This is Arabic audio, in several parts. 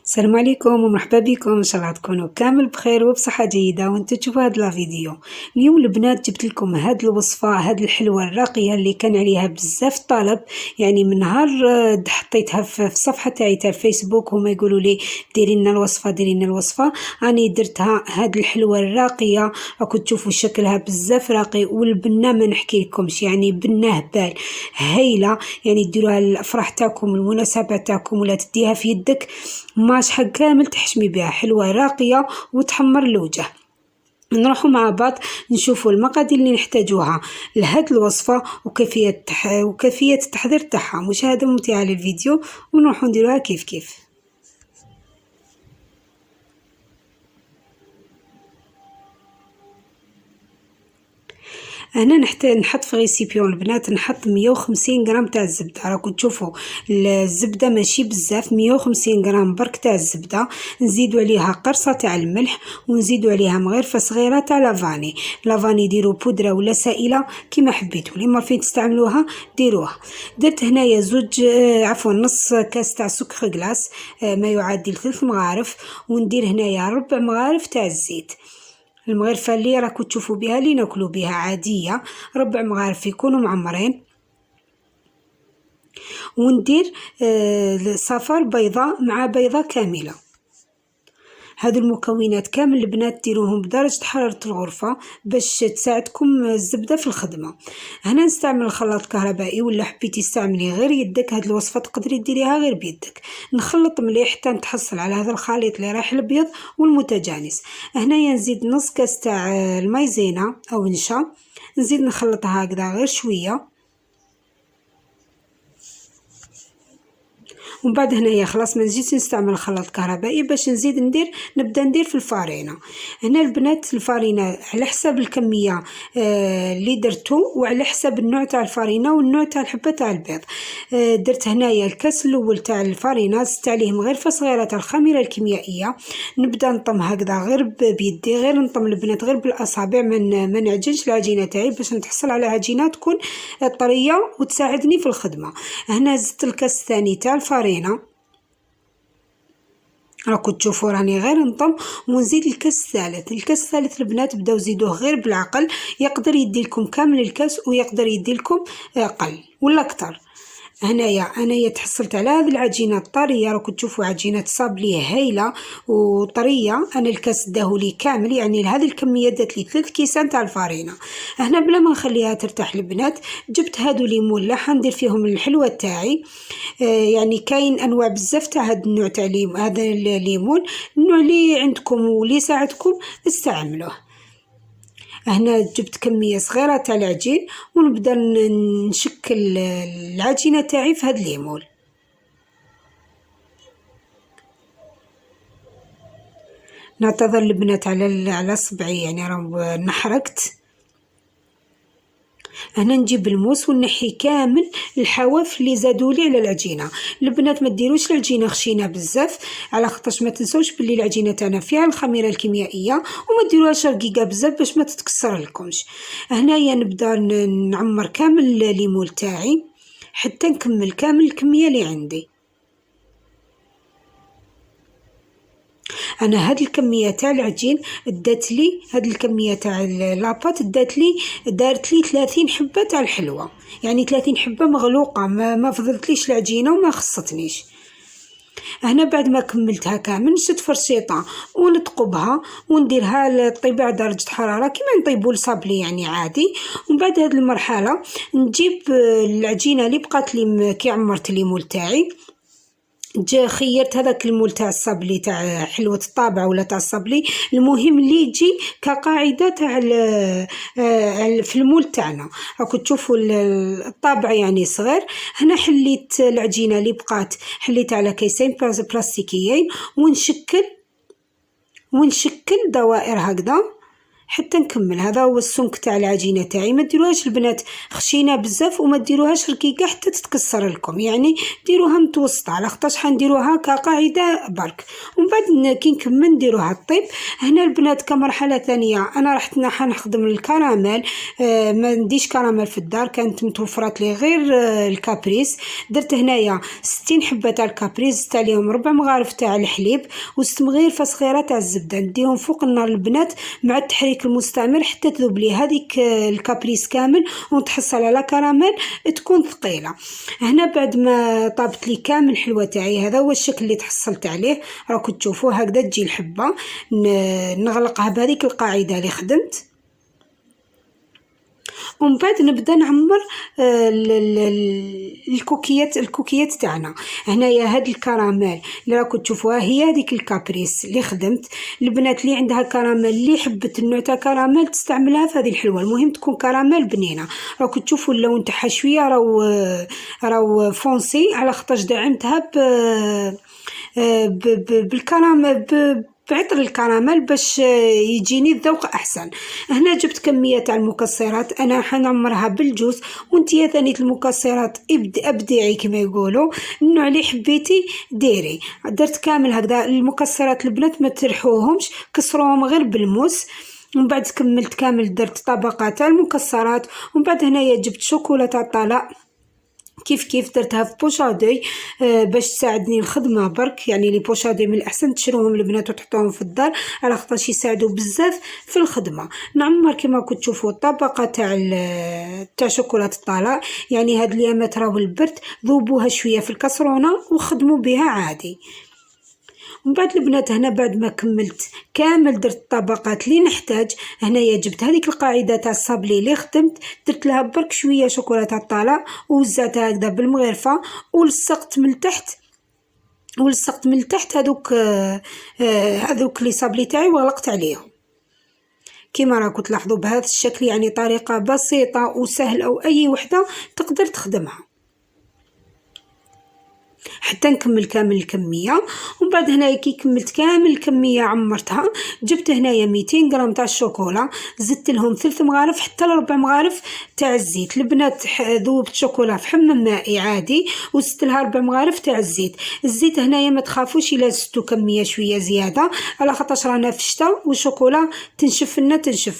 السلام عليكم ومرحبا بكم. ان شاء الله تكونوا كامل بخير وبصحه جيده وانتم تشوفوا هذا الفيديو. اليوم البنات جبت لكم هذه الوصفه، هذه الحلوه الراقيه اللي كان عليها بزاف طلب، يعني من نهار حطيتها في الصفحه تاعي تاع الفيسبوك هما يقولوا لي ديري لنا الوصفه ديري لنا الوصفه. راني درتها هذه الحلوه الراقيه، راكم تشوفوا شكلها بزاف راقي، والبنه ما نحكي لكمش، يعني بنه هبال هايله، يعني ديروها الافراح تاعكم المناسبات تاعكم ولا تديها في يدك ما شحال كامل تحشمي بها، حلوة راقية وتحمر الوجه. نروحوا مع بعض نشوفوا المقادير اللي نحتاجوها لهاد الوصفة وكيفية التحضير تاعها. مشاهدة ممتعة للفيديو ونروحوا نديروها كيف. هنا نحط في ريسيبيون البنات، نحط 150 غرام تاع الزبده. راكم تشوفوا الزبده ماشي بزاف، 150 غرام برك تاع الزبده. نزيدوا عليها قرصه تاع الملح، ونزيدوا عليها مغرفه صغيره تاع لافاني ديروا بودره ولا سائله كيما حبيتوا، اللي ما فين تستعملوها ديروها. درت هنايا نص كاس تاع سكر غلاس، ما يعادل 3 مغارف، وندير هنايا 4 مغارف تاع الزيت. المغرفة اللي راكو تشوفوا بها اللي ناكلوا بها عادية، 4 مغارف يكونوا معمرين. وندير صفار بيضاء مع بيضة كاملة. هذو المكونات كامل البنات ديروهم بدرجة حرارة الغرفة باش تساعدكم الزبدة في الخدمة. هنا نستعمل خلاط كهربائي، ولا حبيتي تستعملي غير يدك، هاد الوصفة تقدري ديريها غير بيدك. نخلط مليح حتى نتحصل على هذا الخليط اللي رايح الابيض والمتجانس. هنايا نزيد نص كاس تاع المايزينا او نشا، نزيد نخلطها هكذا غير شويه. ومن بعد هنايا خلاص ما نزيدش نستعمل الخلاط الكهربائي باش نبدا ندير في الفارينه. هنا البنات الفارينه على حساب الكميه اللي درتو، وعلى حساب النوع تاع الفارينه والنوع تاع الحبه تاع البيض. درت هنايا الكاس الاول تاع الفارينه، زدت عليه مغرفه صغيره تاع الخميره الكيميائيه. نبدا نطم هكذا غير بيدي، غير نطم البنات غير بالاصابع، ما نعجنش العجينه تاعي باش نتحصل على عجينه تكون طريه وتساعدني في الخدمه. هنا زدت الكاس الثاني تاع الفارينه، راكم تشوفوا راني غير نطم. ونزيد الكاس الثالث البنات بداو زيدوه غير بالعقل، يقدر يديلكم كامل الكاس ويقدر يديلكم قل ولا اكثر. هنايا تحصلت على هذه العجينه الطريه، راكم تشوفوا عجينه صابلي هايله وطريه. انا الكاس داهولي كامل، يعني لهذه الكميه دات لي 3 كيسان تاع الفارينه. هنا بلا ما نخليها ترتاح البنات، جبت هادو ليمون لاح ندير فيهم الحلوه تاعي. يعني كاين انواع بزاف تاع هذا النوع تاع هذا الليمون، النوع اللي عندكم واللي يساعدكم استعملوه. هنا جبت كمية صغيرة تاع العجين، ونبدأ نشكل العجينة تاعي في هاد الليمون. نعتذر البنات على صبعي، يعني راه نحرقت. هنا نجيب الموس ونحي كامل الحواف اللي زادولي على العجينه. البنات ما ديروش العجينه خشينه بزاف، على خاطرش ما تنسوش باللي العجينه تاعنا فيها الخميره الكيميائيه، وما ديروهاش رقيقه بزاف باش ما تتكسر لكمش. هنايا نبدا نعمر كامل الليمون تاعي حتى نكمل كامل الكميه اللي عندي. انا هاد الكميه تاع العجين دات لي، هاد الكميه تاع لاباط دارت لي 30 حبه تاع الحلوه، يعني 30 حبه مغلوقه، ما فضلتليش العجينه وما خصتنيش. هنا بعد ما كملتها كامل نشد فرشيطه ونثقبها ونديرها تطيب على درجه حراره كيما نطيبوا الصابلي يعني عادي. ومن بعد هذه المرحله نجيب العجينه اللي بقات لي كي عمرت الليمون تاعي، خيرت هذاك المول تاع الصابلي تاع حلوة الطابع ولا تاع الصابلي، المهم اللي يجي كقاعدة تاع في المول تاعنا. راكم تشوفوا الطابع يعني صغير. هنا حليت العجينة اللي بقات، حليتها على كيسين بلاستيكيين، ونشكل دوائر هكذا حتى نكمل. هذا هو السمك تاع العجينه تاعي. ما ديروهاش البنات خشينه بزاف وما ديروهاش رقيقه حتى تتكسر لكم، يعني ديروها متوسطه على خاطرش حنديروها كقاعده برك. ومن بعد كي نكمل نديروها الطيب. هنا البنات كمرحله ثانيه انا رحت حنخدم الكراميل. ما نديش كراميل في الدار، كانت متوفرات لي غير الكابريس. درت هنايا 60 حبه تاع الكابريس، زدت عليهم 4 مغارف تاع الحليب و6 مغارف صغيره تاع الزبده. نديهم فوق النار البنات مع التحريك المستمر حتى تذوب لي هذيك الكابريس كامل ونتحصل على كراميل تكون ثقيله. هنا بعد ما طابت لي كامل الحلوه تاعي، هذا هو الشكل اللي تحصلت عليه. راكم تشوفوا هكذا تجي الحبه. نغلقها بهذيك القاعده اللي خدمت، ومن بعد نبدا نعمر الكوكيات تاعنا. هنايا هاد الكراميل اللي راكم تشوفوها هي هذيك الكابريس اللي خدمت. البنات اللي عندها كراميل اللي حبت النوع تاع كراميل تستعملها في هذه الحلوه. المهم تكون كراميل بنينه. راكم تشوفوا اللون تاعها شويه راهو فونسي على خاطر دعمتها بالكراميل بعطر الكراميل باش يجيني الذوق احسن. هنا جبت كميه تاع المكسرات، انا حنعمرها بالجوز وانتي ثاني المكسرات ابدعي كما يقولوا. النوع اللي حبيتي ديري. درت كامل هكذا المكسرات البنات ما ترحوهمش، كسروهم غير بالموس. ومن بعد كملت كامل درت طبقات تاع المكسرات. ومن بعد هنايا جبت شوكولا تاع الطلاء كيف درتها في بوشادي باش تساعدني الخدمه برك. يعني لي بوشادي من الاحسن تشروهم البنات وتحطوهم في الدار على خاطرش يساعدوا بزاف في الخدمه. نعمر كما كنت تشوفوا الطبقه تاع شوكولاته الطلاء. يعني هاد الايامات راهو البرد، ذوبوها شويه في الكسرونه وخدموا بها عادي. ومن بعد البنات هنا بعد ما كملت كامل درت الطبقات اللي نحتاج. هنايا جبت هذيك القاعده تاع الصابلي اللي خدمت، درت لها برك شويه شوكولاته الطلاء ووزعتها هكذا بالمغرفه ولصقت من تحت هذوك لي صابلي تاعي وغلقت عليهم كما راكم تلاحظوا بهذا الشكل. يعني طريقه بسيطه وسهله واي وحده تقدر تخدمها حتى نكمل كامل الكميه. ومن بعد هنايا كي كملت كامل الكميه عمرتها. جبت هنايا 200 غرام تاع الشوكولا، زدت لهم 3 مغارف حتى ل4 مغارف تاع الزيت. البنات ذوبت شوكولا في حمام مائي عادي وزدت لها 4 مغارف تاع الزيت هنايا ما تخافوش الا زدتوا كميه شويه زياده على خاطرش رانا في الشتاء والشوكولا تنشف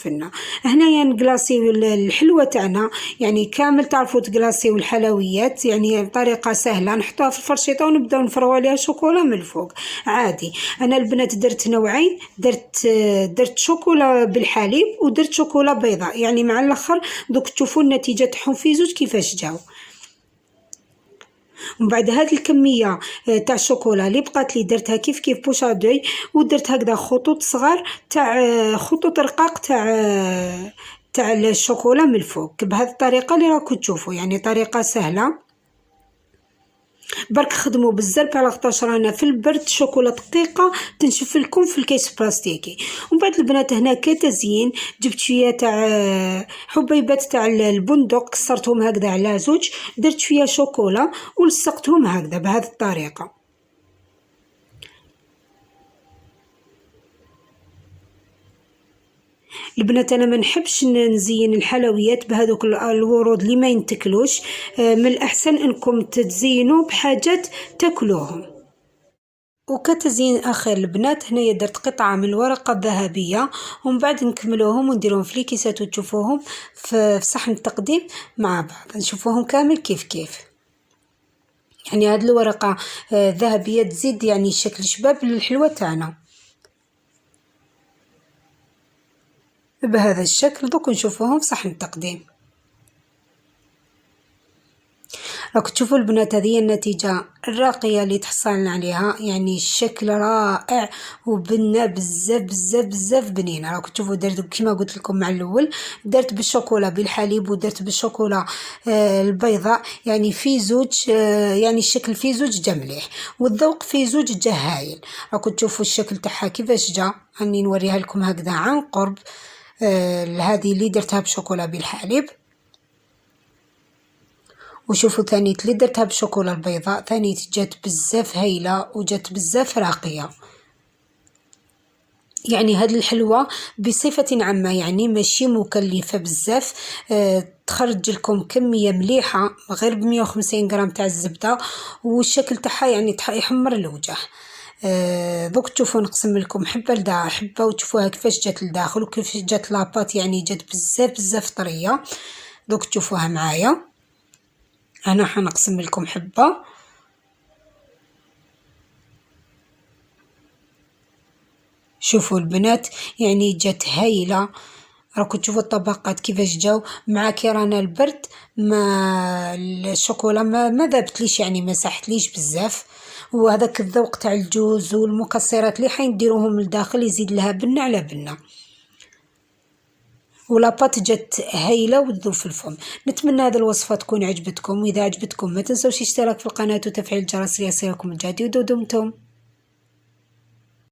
لنا. هنايا نقلاصيو الحلوه تاعنا، يعني كامل تعرفوا تقلاصيو الحلويات، يعني بطريقه سهله. نحطوها في الفرشيطه ونبداو نفرغوا عليها شوكولا من الفوق عادي. انا البنات درت نوعين، درت شوكولا بالحليب ودرت شوكولا بيضاء. يعني مع الاخر دوك تشوفوا النتيجه تاعهم في زوج كيفاش جاو. ومن بعد هذه الكميه تاع الشوكولا اللي بقات لي درتها كيف بوشادوي، ودرت هكذا خطوط صغار تاع خطوط رقاق تاع الشوكولا من الفوق بهذه الطريقه اللي راكم تشوفوا. يعني طريقه سهله برك خدموا بزاف على خاطرش رانا في البرد. شوكولا دقيقه تنشف لكم في الكيس بلاستيكي. ومن بعد البنات هنا كتزيين جبت شويه تاع حبيبات تاع البندق، كسرتهم هكذا على زوج، درت شويه شوكولا ولصقتهم هكذا بهذه الطريقه. البنات انا ما نحبش نزين الحلويات بهذوك الورود اللي ما ينتكلوش. من الاحسن انكم تزينوا بحاجات تاكلوهم. وكتزيين اخر البنات هنايا درت قطعه من الورقه الذهبيه، ومن بعد نكملوهم ونديرهم في الكيسات وتشوفوهم في صحن التقديم مع بعض. نشوفوهم كامل كيف. يعني هذه الورقه الذهبيه تزيد يعني شكل شباب للحلوه تاعنا بهذا الشكل. دوك نشوفوهم في صحن التقديم. راكم تشوفوا البنات هذه النتيجه الراقيه اللي تحصلنا عليها. يعني الشكل رائع وبنا بزاف بنينه. راكم تشوفوا درت كما قلت لكم مع الاول، درت بالشوكولا بالحليب ودرت بالشوكولا البيضاء. يعني في زوج يعني الشكل في زوج جا مليح والذوق في زوج جا هايل. راكم تشوفوا الشكل تاعها كيفاش جا. راني نوريها لكم هكذا عن قرب. هذه اللي درتها بشوكولا بالحليب، وشوفوا ثاني اللي درتها بالشوكولا البيضاء ثاني جات بزاف هايله وجات بزاف راقيه. يعني هاد الحلوى بصفة عامة يعني ماشي مكلفة بزاف. تخرج لكم كمية مليحة غير ب150 غرام تاع الزبدة، والشكل تاعها يعني يحمر الوجه. دوك تشوفوا نقسم لكم حبة لداخل حبة وتشوفوها كيفاش جات لداخل وكيفاش جات لاباط، يعني جات بزاف طرية. دوك تشوفوها معايا، انا حنقسم لكم حبة. شوفوا البنات يعني جات هايلة، راكم تشوفوا الطبقات كيفاش جاو مع كيران البرد، ما الشوكولا ما ذابتليش يعني ما ساحتليش بزاف. وهذاك الذوق تاع الجوز والمكسرات اللي حنديروهم لداخل يزيد لها بنة على بنة، ولاباط جات هايله وتذوب في الفم. نتمنى هذه الوصفه تكون عجبتكم، واذا عجبتكم ما تنسوش الاشتراك في القناه وتفعيل الجرس ليصلكم الجديد، ودمتم